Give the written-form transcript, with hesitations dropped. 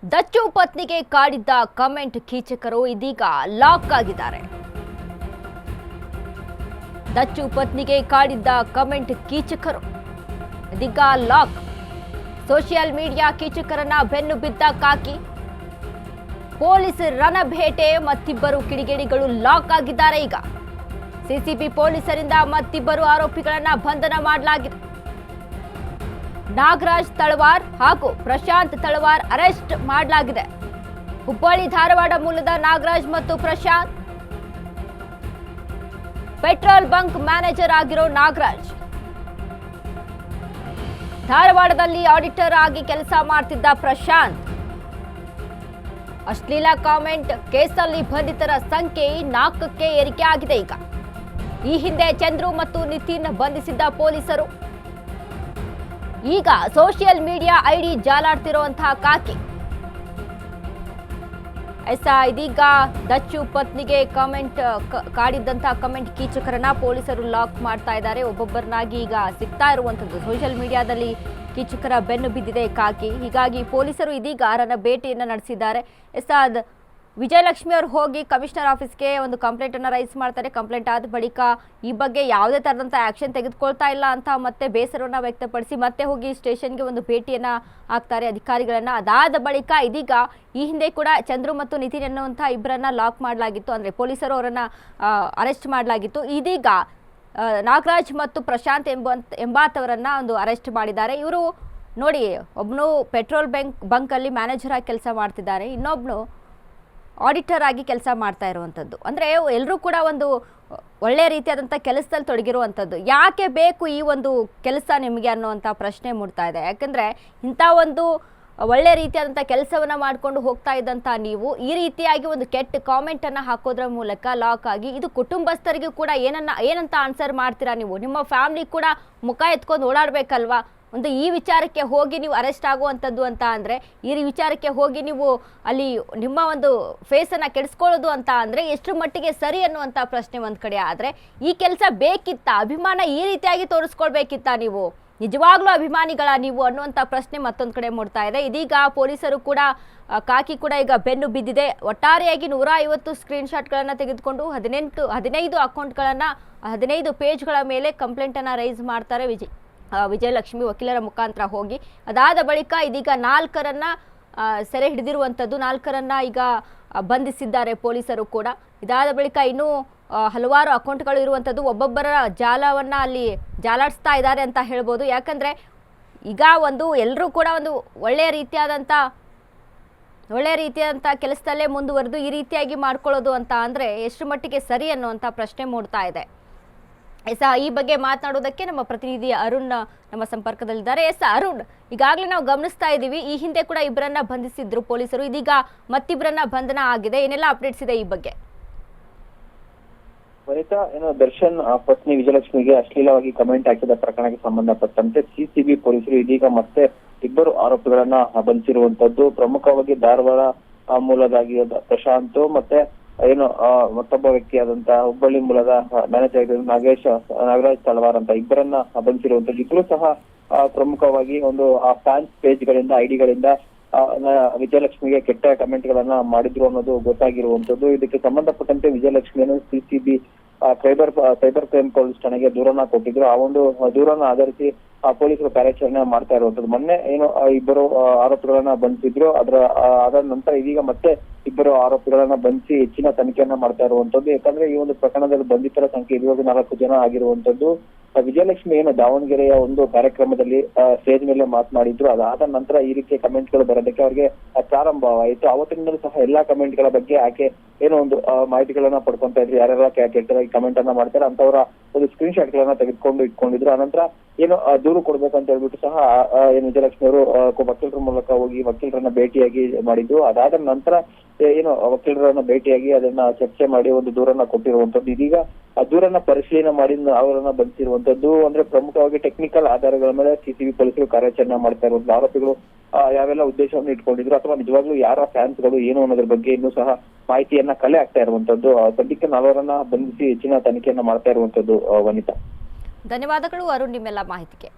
ದಚ್ಚು ಪತ್ನಿಗೆ ಕಾಡಿದ್ದ ಕಮೆಂಟ್ ಕೀಚಕರು ಇದೀಗ ಲಾಕ್ ಆಗಿದ್ದಾರೆ. ದಚ್ಚು ಪತ್ನಿಗೆ ಕಾಡಿದ್ದ ಕಮೆಂಟ್ ಕೀಚಕರು ಇದೀಗ ಲಾಕ್. ಸೋಷಿಯಲ್ ಮೀಡಿಯಾ ಕೀಚಕರನ್ನ ಬೆನ್ನು ಬಿದ್ದ ಕಾಕಿ, ಪೊಲೀಸ್ ರಣಭೇಟೆ, ಮತ್ತಿಬ್ಬರು ಕಿಡಿಗೇಡಿಗಳು ಲಾಕ್ ಆಗಿದ್ದಾರೆ. ಈಗ ಸಿಸಿಬಿ ಪೊಲೀಸರಿಂದ ಮತ್ತಿಬ್ಬರು ಆರೋಪಿಗಳನ್ನ ಬಂಧನ ಮಾಡಲಾಗಿದೆ. ನಾಗರಾಜ್ ತಳವಾರ್ ಹಾಗೂ ಪ್ರಶಾಂತ್ ತಳವಾರ್ ಅರೆಸ್ಟ್ ಮಾಡಲಾಗಿದೆ. ಹುಬ್ಬಳ್ಳಿ ಧಾರವಾಡ ಮೂಲದ ನಾಗರಾಜ್ ಮತ್ತು ಪ್ರಶಾಂತ್ ಪೆಟ್ರೋಲ್ ಬಂಕ್ ಮ್ಯಾನೇಜರ್ ಆಗಿರೋ ನಾಗರಾಜ್ ಧಾರವಾಡದಲ್ಲಿ ಆಡಿಟರ್ ಆಗಿ ಕೆಲಸ ಮಾಡ್ತಿದ್ದ ಪ್ರಶಾಂತ್ ಅಶ್ಲೀಲ ಕಾಮೆಂಟ್ ಕೇಸಲ್ಲಿ ಬಂಧಿತರ ಸಂಖ್ಯೆ 4ಕ್ಕೆ ಏರಿಕೆ ಆಗಿದೆ. ಈಗ ಈ ಹಿಂದೆ ಚಂದ್ರು ಮತ್ತು ನಿತಿನ್ ಬಂಧಿಸಿದ್ದ ಪೊಲೀಸರು ಈಗ ಸೋಷಿಯಲ್ ಮೀಡಿಯಾ ಐಡಿ ಜಾಲಾಡ್ತಿರುವಂತಹ ಕಾಕಿ ಇದೀಗ ದಚ್ಚು ಪತ್ನಿಗೆ ಕಾಡಿದ್ದಂತಹ ಕಮೆಂಟ್ ಕೀಚಕರನ್ನ ಪೊಲೀಸರು ಲಾಕ್ ಮಾಡ್ತಾ ಇದ್ದಾರೆ. ಒಬ್ಬೊಬ್ಬರನ್ನಾಗಿ ಈಗ ಸಿಗ್ತಾ ಇರುವಂತದ್ದು. ಸೋಷಿಯಲ್ ಮೀಡಿಯಾದಲ್ಲಿ ಕೀಚಕರ ಬೆನ್ನು ಬಿದ್ದಿದೆ ಕಾಕಿ. ಹೀಗಾಗಿ ಪೊಲೀಸರು ಇದೀಗ ರಣಭೇಟೆಯನ್ನ ನಡೆಸಿದ್ದಾರೆ. ವಿಜಯಲಕ್ಷ್ಮಿ ಅವರು ಹೋಗಿ ಕಮಿಷನರ್ ಆಫೀಸ್ಗೆ ಒಂದು ಕಂಪ್ಲೇಂಟ್ ಅನ್ನ ರೈಸ್ ಮಾಡ್ತಾರೆ. ಕಂಪ್ಲೇಂಟ್ ಆದ ಬಳಿಕ ಈ ಬಗ್ಗೆ ಯಾವುದೇ ತರದಂತ ಆಕ್ಷನ್ ತೆಗೆದುಕೊಳ್ತಾ ಇಲ್ಲ ಅಂತ ಮತ್ತೆ ಬೇಸರವನ್ನ ವ್ಯಕ್ತಪಡಿಸಿ ಮತ್ತೆ ಹೋಗಿ ಸ್ಟೇಷನ್ಗೆ ಒಂದು ಭೇಟಿಯನ್ನ ಹಾಕ್ತಾರೆ ಅಧಿಕಾರಿಗಳನ್ನ. ಅದಾದ ಬಳಿಕ ಇದೀಗ ಈ ಹಿಂದೆ ಕೂಡ ಚಂದ್ರು ಮತ್ತು ನಿತಿನ್ ಎನ್ನುವಂತಹ ಇಬ್ಬರನ್ನ ಲಾಕ್ ಮಾಡಲಾಗಿತ್ತು. ಅಂದ್ರೆ ಪೊಲೀಸರು ಅವರನ್ನ ಅರೆಸ್ಟ್ ಮಾಡಲಾಗಿತ್ತು. ಇದೀಗ ನಾಗರಾಜ್ ಮತ್ತು ಪ್ರಶಾಂತ್ ಎಂಬಾತವರನ್ನ ಒಂದು ಅರೆಸ್ಟ್ ಮಾಡಿದ್ದಾರೆ. ಇವರು ನೋಡಿ, ಒಬ್ನು ಪೆಟ್ರೋಲ್ ಬಂಕ್ ಅಲ್ಲಿ ಮ್ಯಾನೇಜರ್ ಆಗಿ ಕೆಲಸ ಮಾಡ್ತಿದ್ದಾರೆ, ಇನ್ನೊಬ್ನು ಆಡಿಟರ್ ಆಗಿ ಕೆಲಸ ಮಾಡ್ತಾ ಇರುವಂಥದ್ದು. ಅಂದರೆ ಎಲ್ಲರೂ ಕೂಡ ಒಂದು ಒಳ್ಳೆಯ ರೀತಿಯಾದಂಥ ಕೆಲಸದಲ್ಲಿ ತೊಡಗಿರುವಂಥದ್ದು. ಯಾಕೆ ಬೇಕು ಈ ಒಂದು ಕೆಲಸ ನಿಮಗೆ ಅನ್ನುವಂಥ ಪ್ರಶ್ನೆ ಮೂಡ್ತಾ ಇದೆ. ಯಾಕಂದರೆ ಇಂಥ ಒಂದು ಒಳ್ಳೆಯ ರೀತಿಯಾದಂಥ ಕೆಲಸವನ್ನು ಮಾಡಿಕೊಂಡು ಹೋಗ್ತಾ ಇದ್ದಂಥ ನೀವು ಈ ರೀತಿಯಾಗಿ ಒಂದು ಕೆಟ್ಟ ಕಾಮೆಂಟನ್ನು ಹಾಕೋದ್ರ ಮೂಲಕ ಲಾಕ್ ಆಗಿ, ಇದು ಕುಟುಂಬಸ್ಥರಿಗೂ ಕೂಡ ಏನಂತ ಆನ್ಸರ್ ಮಾಡ್ತೀರಾ ನೀವು? ನಿಮ್ಮ ಫ್ಯಾಮಿಲಿ ಕೂಡ ಮುಖ ಎತ್ಕೊಂಡು ಓಡಾಡಬೇಕಲ್ವಾ? ಒಂದು ಈ ವಿಚಾರಕ್ಕೆ ಹೋಗಿ ನೀವು ಅರೆಸ್ಟ್ ಆಗುವಂಥದ್ದು ಅಂತ ಅಂದರೆ, ಈ ವಿಚಾರಕ್ಕೆ ಹೋಗಿ ನೀವು ಅಲ್ಲಿ ನಿಮ್ಮ ಒಂದು ಫೇಸನ್ನು ಕೆಡಿಸ್ಕೊಳ್ಳೋದು ಅಂತ ಅಂದರೆ ಎಷ್ಟು ಮಟ್ಟಿಗೆ ಸರಿ ಅನ್ನುವಂಥ ಪ್ರಶ್ನೆ ಒಂದು ಕಡೆ. ಆದರೆ ಈ ಕೆಲಸ ಬೇಕಿತ್ತಾ? ಅಭಿಮಾನ ಈ ರೀತಿಯಾಗಿ ತೋರಿಸ್ಕೊಳ್ಬೇಕಿತ್ತಾ ನೀವು? ನಿಜವಾಗ್ಲೂ ಅಭಿಮಾನಿಗಳ ನೀವು ಅನ್ನುವಂಥ ಪ್ರಶ್ನೆ ಮತ್ತೊಂದು ಕಡೆ ಮೂಡ್ತಾ ಇದೆ. ಇದೀಗ ಪೊಲೀಸರು ಕೂಡ ಕಾಕಿ ಕೂಡ ಈಗ ಬೆನ್ನು ಬಿದ್ದಿದೆ. ಒಟ್ಟಾರೆಯಾಗಿ 150 ಸ್ಕ್ರೀನ್ಶಾಟ್ಗಳನ್ನು ತೆಗೆದುಕೊಂಡು 15 ಅಕೌಂಟ್ಗಳನ್ನು 15 ಪೇಜ್ಗಳ ಮೇಲೆ ಕಂಪ್ಲೇಂಟನ್ನು ರೈಸ್ ಮಾಡ್ತಾರೆ ವಿಜಯಲಕ್ಷ್ಮಿ ವಕೀಲರ ಮುಖಾಂತರ ಹೋಗಿ. ಅದಾದ ಬಳಿಕ ಇದೀಗ 4ರನ್ನ ಸೆರೆ ಹಿಡಿದಿರುವಂಥದ್ದು. 4ರನ್ನ ಈಗ ಬಂಧಿಸಿದ್ದಾರೆ ಪೊಲೀಸರು ಕೂಡ. ಇದಾದ ಬಳಿಕ ಇನ್ನೂ ಹಲವಾರು ಅಕೌಂಟ್ಗಳು ಇರುವಂಥದ್ದು. ಒಬ್ಬೊಬ್ಬರ ಜಾಲವನ್ನು ಅಲ್ಲಿ ಜಾಲಾಡಿಸ್ತಾ ಇದ್ದಾರೆ ಅಂತ ಹೇಳ್ಬೋದು. ಯಾಕಂದರೆ ಈಗ ಎಲ್ಲರೂ ಕೂಡ ಒಂದು ಒಳ್ಳೆಯ ರೀತಿಯಾದಂಥ ಕೆಲಸದಲ್ಲೇ ಮುಂದುವರೆದು ಈ ರೀತಿಯಾಗಿ ಮಾಡ್ಕೊಳ್ಳೋದು ಅಂತ ಅಂದರೆ ಎಷ್ಟು ಮಟ್ಟಿಗೆ ಸರಿ ಅನ್ನುವಂಥ ಪ್ರಶ್ನೆ ಮೂಡ್ತಾ ಇದೆ. ಈ ಬಗ್ಗೆ ಮಾತನಾಡೋದಕ್ಕೆ ನಮ್ಮ ಪ್ರತಿನಿಧಿ ಅರುಣ್ ನಮ್ಮ ಸಂಪರ್ಕದಲ್ಲಿದ್ದಾರೆ. ಅರುಣ್, ಈಗಾಗಲೇ ನಾವು ಗಮನಿಸ್ತಾ ಇದ್ದೀವಿ, ಈ ಹಿಂದೆ ಕೂಡ ಇಬ್ಬರನ್ನ ಬಂಧಿಸಿದ್ರು ಪೊಲೀಸರು, ಇದೀಗ ಮತ್ತಿಬ್ಬರನ್ನ ಬಂಧನ ಆಗಿದೆ. ಏನೆಲ್ಲ ಅಪ್ಡೇಟ್ಸ್ ಇದೆ ಈ ಬಗ್ಗೆ? ದರ್ಶನ್ ಪತ್ನಿ ವಿಜಯಲಕ್ಷ್ಮಿಗೆ ಅಶ್ಲೀಲವಾಗಿ ಕಮೆಂಟ್ ಹಾಕಿದ ಪ್ರಕರಣಕ್ಕೆ ಸಂಬಂಧಪಟ್ಟಂತೆ ಸಿಸಿಬಿ ಪೊಲೀಸರು ಇದೀಗ ಮತ್ತೆ ಇಬ್ಬರು ಆರೋಪಿಗಳನ್ನ ಬಂಧಿಸಿರುವಂತದ್ದು. ಪ್ರಮುಖವಾಗಿ ಧಾರವಾಡ ಮೂಲದಾಗಿ ಪ್ರಶಾಂತ್ ಮತ್ತೆ ಮತ್ತೊಬ್ಬ ವ್ಯಕ್ತಿಯಾದಂತಹ ಹುಬ್ಬಳ್ಳಿ ಮೂಲದ ಮ್ಯಾನೇಜರ್ ನಾಗರಾಜ್ ತಳವಾರ್ ಅಂತ ಇಬ್ಬರನ್ನ ಬಂಧಿಸಿರುವಂತದ್ದು. ಇಬ್ಬರು ಸಹ ಪ್ರಮುಖವಾಗಿ ಒಂದು ಫ್ಯಾನ್ಸ್ ಪೇಜ್ಗಳಿಂದ ಐಡಿಗಳಿಂದ ವಿಜಯಲಕ್ಷ್ಮಿಗೆ ಕೆಟ್ಟ ಕಮೆಂಟ್ ಗಳನ್ನ ಮಾಡಿದ್ರು ಅನ್ನೋದು ಗೊತ್ತಾಗಿರುವಂತದ್ದು. ಇದಕ್ಕೆ ಸಂಬಂಧಪಟ್ಟಂತೆ ವಿಜಯಲಕ್ಷ್ಮಿಯನ್ನು ಸಿಸಿಬಿ ಸೈಬರ್ ಕ್ರೈಮ್ ಪೊಲೀಸ್ ಠಾಣೆಗೆ ದೂರನ್ನ ಕೊಟ್ಟಿದ್ರು. ಆ ಒಂದು ದೂರನ್ನ ಆಧರಿಸಿ ಪೊಲೀಸರು ಕಾರ್ಯಾಚರಣೆ ಮಾಡ್ತಾ ಇರುವಂತದ್ದು. ಮೊನ್ನೆ ಇಬ್ಬರು ಆರೋಪಿಗಳನ್ನ ಬಂಧಿಸಿದ್ರು. ಅದಾದ ನಂತರ ಇದೀಗ ಮತ್ತೆ ಇಬ್ಬರು ಆರೋಪಿಗಳನ್ನ ಬಂಧಿಸಿ ಹೆಚ್ಚಿನ ತನಿಖೆಯನ್ನ ಮಾಡ್ತಾ ಇರುವಂತದ್ದು. ಯಾಕಂದ್ರೆ ಈ ಒಂದು ಪ್ರಕರಣದಲ್ಲಿ ಬಂಧಿತರ ಸಂಖ್ಯೆ ಇರುವಾಗ 4 ಜನ ಆಗಿರುವಂತದ್ದು. ವಿಜಯಲಕ್ಷ್ಮಿ ದಾವಣಗೆರೆಯ ಒಂದು ಕಾರ್ಯಕ್ರಮದಲ್ಲಿ ಸ್ಟೇಜ್ ಮೇಲೆ ಮಾತನಾಡಿದ್ರು. ಅದಾದ ನಂತರ ಈ ರೀತಿಯ ಕಮೆಂಟ್ ಗಳು ಬರೋದಕ್ಕೆ ಅವ್ರಿಗೆ ಪ್ರಾರಂಭವಾಯಿತು. ಅವತ್ತಿನಿಂದಲೂ ಸಹ ಎಲ್ಲಾ ಕಮೆಂಟ್ ಗಳ ಬಗ್ಗೆ ಆಕೆ ಒಂದು ಮಾಹಿತಿಗಳನ್ನ ಪಡ್ಕೊಂತ ಇದ್ರು. ಯಾರೆಲ್ಲ ಕೆಟ್ಟದಾಗಿ ಕಮೆಂಟ್ ಅನ್ನ ಮಾಡ್ತಾರೆ ಅಂತವರ ಒಂದು ಸ್ಕ್ರೀನ್ ಶಾಟ್ ಗಳನ್ನ ತೆಗೆದುಕೊಂಡು ಇಟ್ಕೊಂಡಿದ್ರು. ಆನಂತರ ದೂರು ಕೊಡ್ಬೇಕಂತ ಹೇಳ್ಬಿಟ್ಟು ಸಹ ವಿಜಯಲಕ್ಷ್ಮಿ ಅವರು ವಕೀಲರ ಮೂಲಕ ಹೋಗಿ ವಕೀಲರನ್ನ ಭೇಟಿಯಾಗಿ ಮಾಡಿದ್ರು. ಅದಾದ ನಂತರ ವಕೀಲರನ್ನ ಭೇಟಿಯಾಗಿ ಅದನ್ನ ಚರ್ಚೆ ಮಾಡಿ ಒಂದು ದೂರನ್ನ ಕೊಟ್ಟಿರುವಂತದ್ದು. ಇದೀಗ ಆ ದೂರನ್ನ ಪರಿಶೀಲನೆ ಮಾಡಿ ಅವರನ್ನ ಬಂಧಿಸಿರುವಂತದ್ದು. ಅಂದ್ರೆ ಪ್ರಮುಖವಾಗಿ ಟೆಕ್ನಿಕಲ್ ಆಧಾರಗಳ ಮೇಲೆ ಸಿಸಿಬಿ ಪೊಲೀಸರು ಕಾರ್ಯಾಚರಣೆ ಮಾಡ್ತಾ ಇರುವಂತ ಆರೋಪಿಗಳು ಯಾವೆಲ್ಲ ಉದ್ದೇಶವನ್ನು ಇಟ್ಕೊಂಡಿದ್ರು ಅಥವಾ ನಿಜವಾಗ್ಲೂ ಯಾರ ಫ್ಯಾನ್ಸ್ಗಳು ಏನು ಅನ್ನೋದ್ರ ಬಗ್ಗೆ ಇನ್ನೂ ಸಹ ಮಾಹಿತಿಯನ್ನ ಕಲೆ ಆಗ್ತಾ ಇರುವಂತದ್ದು. ಸದ್ಯಕ್ಕೆ 4ರನ್ನ ಬಂಧಿಸಿ ಹೆಚ್ಚಿನ ತನಿಖೆಯನ್ನ ಮಾಡ್ತಾ ಇರುವಂತದ್ದು. ವನಿತಾ, ಧನ್ಯವಾದಗಳು ಅರುಣ್ ನಿಮ್ಮೆಲ್ಲ ಮಾಹಿತಿಗೆ.